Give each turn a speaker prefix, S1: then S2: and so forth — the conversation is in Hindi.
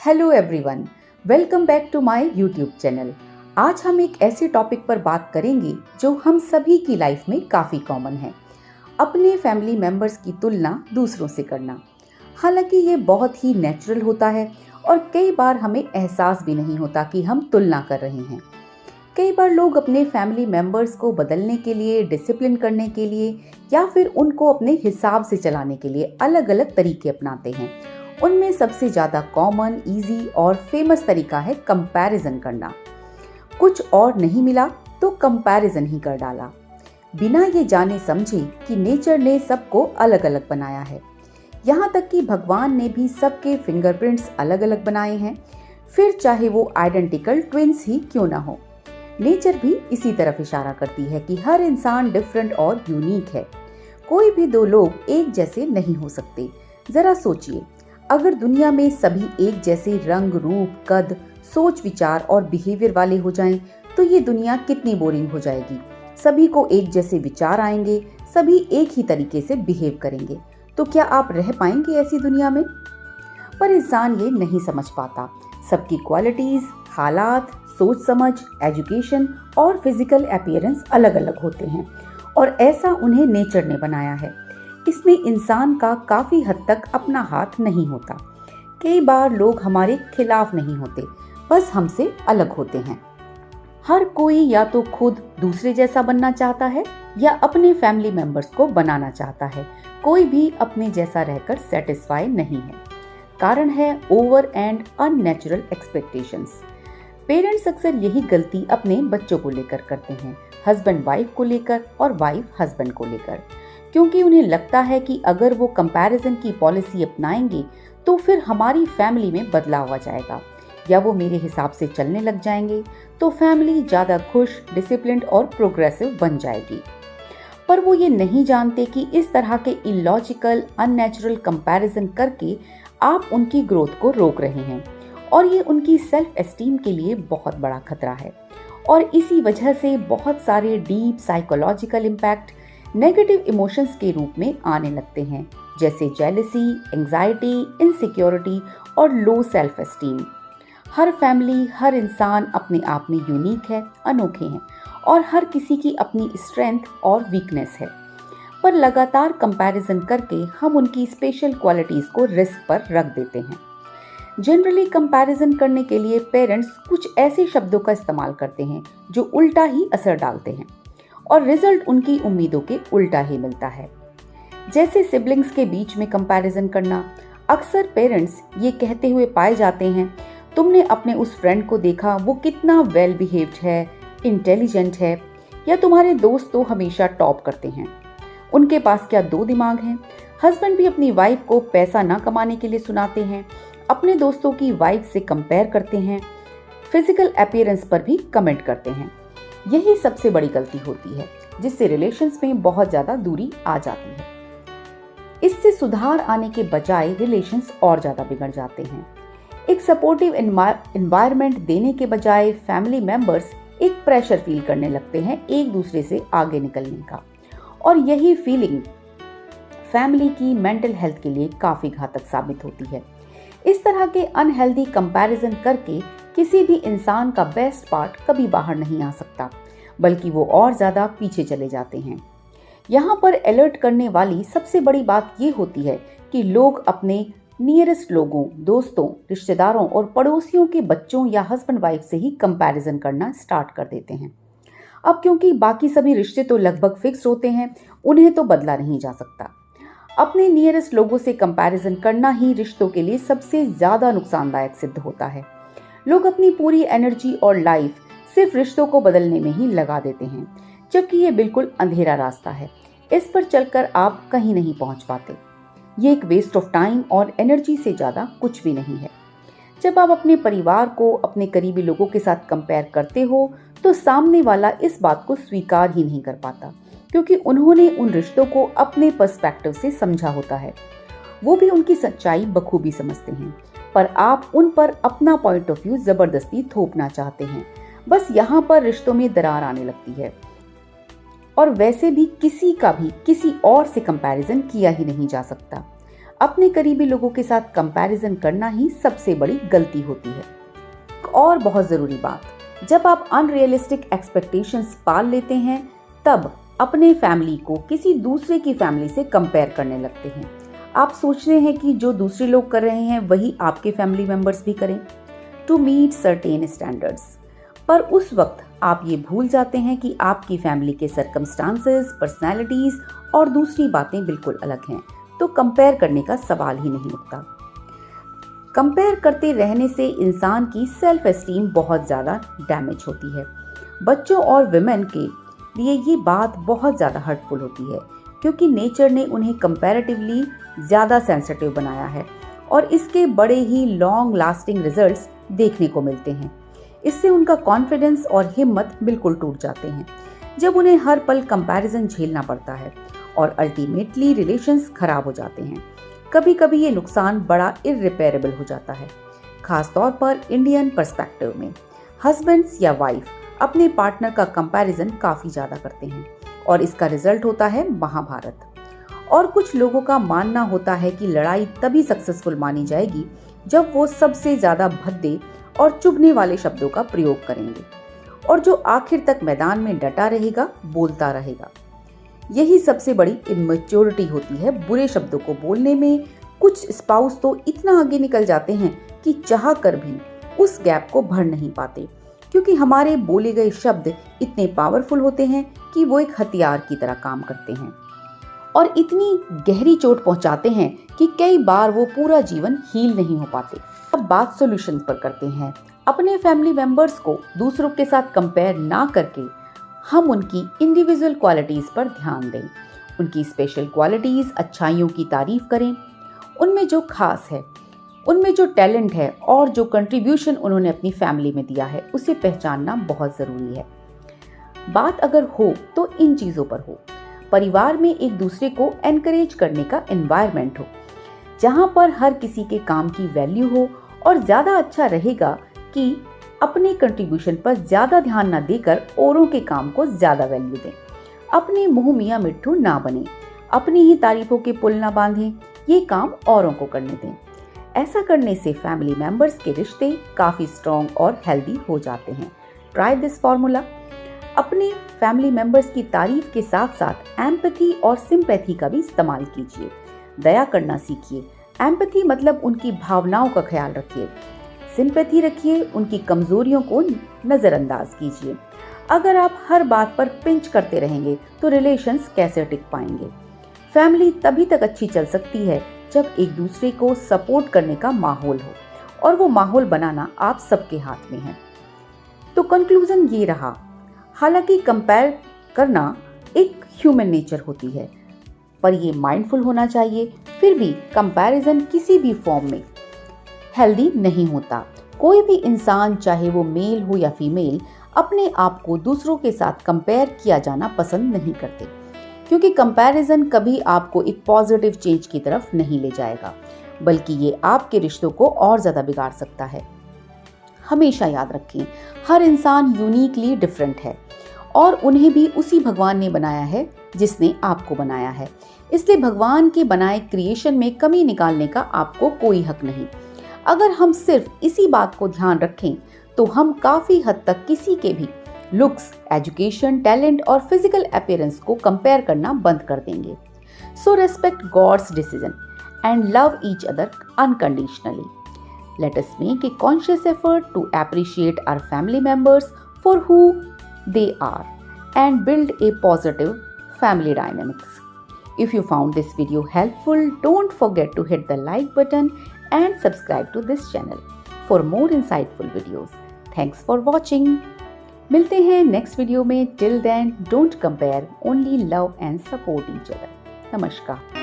S1: Hello everyone, welcome back to my YouTube channel. आज हम एक ऐसे टॉपिक पर बात करेंगे जो हम सभी की लाइफ में काफ़ी कॉमन है, अपने फैमिली मेंबर्स की तुलना दूसरों से करना। हालांकि ये बहुत ही नेचुरल होता है और कई बार हमें एहसास भी नहीं होता कि हम तुलना कर रहे हैं। कई बार लोग अपने फैमिली मेंबर्स को बदलने के लिए, डिसिप्लिन करने के लिए या फिर उनको अपने हिसाब से चलाने के लिए अलग अलग तरीके अपनाते हैं। उनमें सबसे ज़्यादा कॉमन, इजी और फेमस तरीका है कंपैरिजन करना। कुछ और नहीं मिला तो कंपैरिजन ही कर डाला, बिना ये जाने समझे कि नेचर ने सबको अलग अलग बनाया है। यहाँ तक कि भगवान ने भी सबके फिंगरप्रिंट्स अलग अलग बनाए हैं, फिर चाहे वो आइडेंटिकल ट्विंस ही क्यों ना हो। नेचर भी इसी तरफ इशारा करती है कि हर इंसान डिफरेंट और यूनिक है। कोई भी दो लोग एक जैसे नहीं हो सकते। जरा सोचिए, अगर दुनिया में सभी एक जैसे रंग, रूप, कद, सोच, विचार और बिहेवियर वाले हो जाएं, तो ये दुनिया कितनी बोरिंग हो जाएगी। सभी को एक जैसे विचार आएंगे, सभी एक ही तरीके से बिहेव करेंगे, तो क्या आप रह पाएंगे ऐसी दुनिया में? पर इंसान ये नहीं समझ पाता। सबकी क्वालिटीज, हालात, सोच समझ, एजुकेशन और फिजिकल अपीयरेंस अलग अलग होते हैं और ऐसा उन्हें नेचर ने बनाया है। इसमें इंसान का काफ़ी हद तक अपना हाथ नहीं होता। कई बार लोग हमारे खिलाफ नहीं होते, बस हमसे अलग होते हैं। हर कोई या तो खुद दूसरे जैसा बनना चाहता है या अपने फैमिली मेंबर्स को बनाना चाहता है। कोई भी अपने जैसा रहकर सेटिस्फाई नहीं है। कारण है over and unnatural expectations. Parents अक्सर यही गलती अपने बच्चों को लेकर करते हैं, हस्बैंड वाइफ को लेकर और वाइफ हस्बैंड को लेकर, क्योंकि उन्हें लगता है कि अगर वो कंपैरिजन की पॉलिसी अपनाएंगे तो फिर हमारी फैमिली में बदलाव आ जाएगा या वो मेरे हिसाब से चलने लग जाएंगे तो फैमिली ज़्यादा खुश, डिसिप्लिन्ड और प्रोग्रेसिव बन जाएगी। पर वो ये नहीं जानते कि इस तरह के इलॉजिकल, अननेचुरल कंपैरिजन करके आप उनकी ग्रोथ को रोक रहे हैं और ये उनकी सेल्फ एस्टीम के लिए बहुत बड़ा खतरा है। और इसी वजह से बहुत सारे deep psychological impact negative emotions के रूप में आने लगते हैं, जैसे जेलसी, एंजाइटी, इनसिक्योरिटी और लो सेल्फ एस्टीम। हर फैमिली, हर इंसान अपने आप में यूनिक है, अनोखे हैं और हर किसी की अपनी स्ट्रेंथ और वीकनेस है। पर लगातार कंपैरिजन करके हम उनकी स्पेशल क्वालिटीज़ को रिस्क पर रख देते हैं। जनरली कंपैरिजन करने के लिए पेरेंट्स कुछ ऐसे शब्दों का इस्तेमाल करते हैं जो उल्टा ही असर डालते हैं और रिजल्ट उनकी उम्मीदों के उल्टा ही मिलता है। जैसे सिबलिंग्स के बीच में कंपैरिजन करना। अक्सर पेरेंट्स ये कहते हुए पाए जाते हैं, तुमने अपने उस फ्रेंड को देखा, वो कितना वेल बिहेव्ड है, इंटेलिजेंट है, या तुम्हारे दोस्त तो हमेशा टॉप करते हैं, उनके पास क्या दो दिमाग हैं। हस्बैंड भी अपनी वाइफ को पैसा ना कमाने के लिए सुनाते हैं, अपने दोस्तों की वाइफ से कंपेयर करते हैं, फिजिकल अपीयरेंस पर भी कमेंट करते हैं। यही सबसे बड़ी गलती होती है, जिससे रिलेशंस में बहुत ज़्यादा दूरी आ जाती है। इससे सुधार आने के बजाय रिलेशंस और ज़्यादा बिगड़ जाते हैं। एक सपोर्टिव एनवायरनमेंट देने के बजाय फैमिली मेंबर्स एक प्रेशर फील करने लगते हैं एक दूसरे से आगे निकलने का, और यही फीलिंग फैमिली की मेंटल हेल्थ के लिए काफ़ी घातक साबित होती है। इस तरह के अनहेल्दी कंपैरिजन करके किसी भी इंसान का बेस्ट पार्ट कभी बाहर नहीं आ सकता, बल्कि वो और ज़्यादा पीछे चले जाते हैं। यहाँ पर अलर्ट करने वाली सबसे बड़ी बात ये होती है कि लोग अपने नियरेस्ट लोगों, दोस्तों, रिश्तेदारों और पड़ोसियों के बच्चों या हस्बैंड वाइफ से ही कंपैरिजन करना स्टार्ट कर देते हैं। अब क्योंकि बाकी सभी रिश्ते तो लगभग फिक्स होते हैं, उन्हें तो बदला नहीं जा सकता। अपने नियरेस्ट लोगों से कंपैरिजन करना ही रिश्तों के लिए सबसे ज़्यादा नुकसानदायक सिद्ध होता है। लोग अपनी पूरी एनर्जी और लाइफ सिर्फ रिश्तों को बदलने में ही लगा देते हैं, जबकि ये बिल्कुल अंधेरा रास्ता है। इस पर चलकर आप कहीं नहीं पहुंच पाते। ये एक वेस्ट ऑफ टाइम और एनर्जी से ज़्यादा कुछ भी नहीं है। जब आप अपने परिवार को अपने करीबी लोगों के साथ कंपेयर करते हो तो सामने वाला इस बात को स्वीकार ही नहीं कर पाता, क्योंकि उन्होंने उन रिश्तों को अपने पर्सपेक्टिव से समझा होता है। वो भी उनकी सच्चाई बखूबी समझते हैं, पर आप उन पर अपना पॉइंट ऑफ व्यू जबरदस्ती थोपना चाहते हैं। बस यहाँ पर रिश्तों में दरार आने लगती है। और वैसे भी किसी का भी किसी और से कंपैरिजन किया ही नहीं जा सकता। अपने करीबी लोगों के साथ कंपैरिजन करना ही सबसे बड़ी गलती होती है। और बहुत ज़रूरी बात, जब आप अनरियलिस्टिक एक्सपेक्टेशंस पाल लेते हैं तब अपने फैमिली को किसी दूसरे की फैमिली से कंपेयर करने लगते हैं। आप सोचते हैं कि जो दूसरे लोग कर रहे हैं वही आपके फैमिली मेंबर्स भी करें टू मीट सर्टेन स्टैंडर्ड्स। पर उस वक्त आप ये भूल जाते हैं कि आपकी फैमिली के सर्कमस्टांसेस, पर्सनैलिटीज़ और दूसरी बातें बिल्कुल अलग हैं, तो कंपेयर करने का सवाल ही नहीं उठता। कंपेयर करते रहने से इंसान की सेल्फ एस्टीम बहुत ज़्यादा डैमेज होती है। बच्चों और विमेन के लिए ये बात बहुत ज़्यादा हर्टफुल होती है, क्योंकि नेचर ने उन्हें कंपैरेटिवली ज़्यादा सेंसिटिव बनाया है और इसके बड़े ही लॉन्ग लास्टिंग रिजल्ट्स देखने को मिलते हैं। इससे उनका कॉन्फिडेंस और हिम्मत बिल्कुल टूट जाते हैं जब उन्हें हर पल कंपैरिजन झेलना पड़ता है और अल्टीमेटली रिलेशंस खराब हो जाते हैं। कभी कभी ये नुकसान बड़ा इररिपेयरेबल हो जाता है, खासतौर पर इंडियन पर्सपेक्टिव में। हस्बैंड्स या वाइफ अपने पार्टनर का कंपैरिजन काफ़ी ज़्यादा करते हैं और इसका रिजल्ट होता है महाभारत। और कुछ लोगों का मानना होता है कि लड़ाई तभी सक्सेसफुल मानी जाएगी जब वो सबसे ज़्यादा भद्दे और चुभने वाले शब्दों का प्रयोग करेंगे और जो आखिर तक मैदान में डटा रहेगा, बोलता रहेगा। यही सबसे बड़ी इमेच्योरिटी होती है बुरे शब्दों को बोलने में। कुछ स्पाउस तो इतना आगे निकल जाते हैं कि चाह कर भी उस गैप को भर नहीं पाते, क्योंकि हमारे बोले गए शब्द इतने पावरफुल होते हैं कि वो एक हथियार की तरह काम करते हैं और इतनी गहरी चोट पहुंचाते हैं कि कई बार वो पूरा जीवन हील नहीं हो पाते। अब बात सॉल्यूशन पर करते हैं। अपने फैमिली मेंबर्स को दूसरों के साथ कंपेयर ना करके हम उनकी इंडिविजुअल क्वालिटीज़ पर ध्यान दें। उनकी स्पेशल क्वालिटीज़, अच्छाइयों की तारीफ करें, उनमें जो खास है, उनमें जो टैलेंट है और जो कंट्रीब्यूशन उन्होंने अपनी फैमिली में दिया है, उसे पहचानना बहुत ज़रूरी है। बात अगर हो तो इन चीज़ों पर हो। परिवार में एक दूसरे को एनकरेज करने का एनवायरनमेंट हो, जहाँ पर हर किसी के काम की वैल्यू हो, और ज़्यादा अच्छा रहेगा कि अपने कंट्रीब्यूशन पर ज़्यादा ना देकर औरों के काम को ज़्यादा वैल्यू दें। अपने मुँह मियाँ मिट्ठू ना बने, अपनी ही तारीफों के पुल ना बांधें, ये काम औरों को करने दें। ऐसा करने से फैमिली मेंबर्स के रिश्ते काफ़ी स्ट्रॉन्ग और हेल्दी हो जाते हैं। Try this formula. अपने फैमिली मेंबर्स की तारीफ के साथ साथ एम्पैथी और सिंपैथी का भी इस्तेमाल कीजिए। दया करना सीखिए। एम्पैथी मतलब उनकी भावनाओं का ख्याल रखिए। सिंपैथी रखिए, उनकी कमजोरियों को नज़रअंदाज कीजिए। अगर आप हर बात पर पिंच करते रहेंगे तो रिलेशंस कैसे टिक पाएंगे। फैमिली तभी तक अच्छी चल सकती है जब एक दूसरे को सपोर्ट करने का माहौल हो, और वो माहौल बनाना आप सबके हाथ में है। तो कंक्लूजन ये रहा, हालांकि कंपेयर करना एक ह्यूमन नेचर होती है, पर ये माइंडफुल होना चाहिए। फिर भी कंपैरिजन किसी भी फॉर्म में हेल्दी नहीं होता। कोई भी इंसान, चाहे वो मेल हो या फीमेल, अपने आप को दूसरों के साथ कंपेयर किया जाना पसंद नहीं करते, क्योंकि कंपैरिजन कभी आपको एक पॉजिटिव चेंज की तरफ नहीं ले जाएगा, बल्कि ये आपके रिश्तों को और ज़्यादा बिगाड़ सकता है। हमेशा याद रखें, हर इंसान यूनिकली डिफरेंट है और उन्हें भी उसी भगवान ने बनाया है जिसने आपको बनाया है। इसलिए भगवान के बनाए क्रिएशन में कमी निकालने का आपको कोई हक नहीं। अगर हम सिर्फ इसी बात को ध्यान रखें तो हम काफ़ी हद तक किसी के भी लुक्स, एजुकेशन, टैलेंट और फिजिकल अपीयरेंस को कंपेयर करना बंद कर देंगे। So respect God's decision and love each other unconditionally. Let us make a conscious effort to appreciate our family members for who they are and build a positive family dynamics. If you found this video helpful, don't forget to hit the like button and subscribe to this channel for more insightful videos. Thanks for watching. मिलते हैं next video में. Till then, don't compare, only love and support each other. नमस्कार.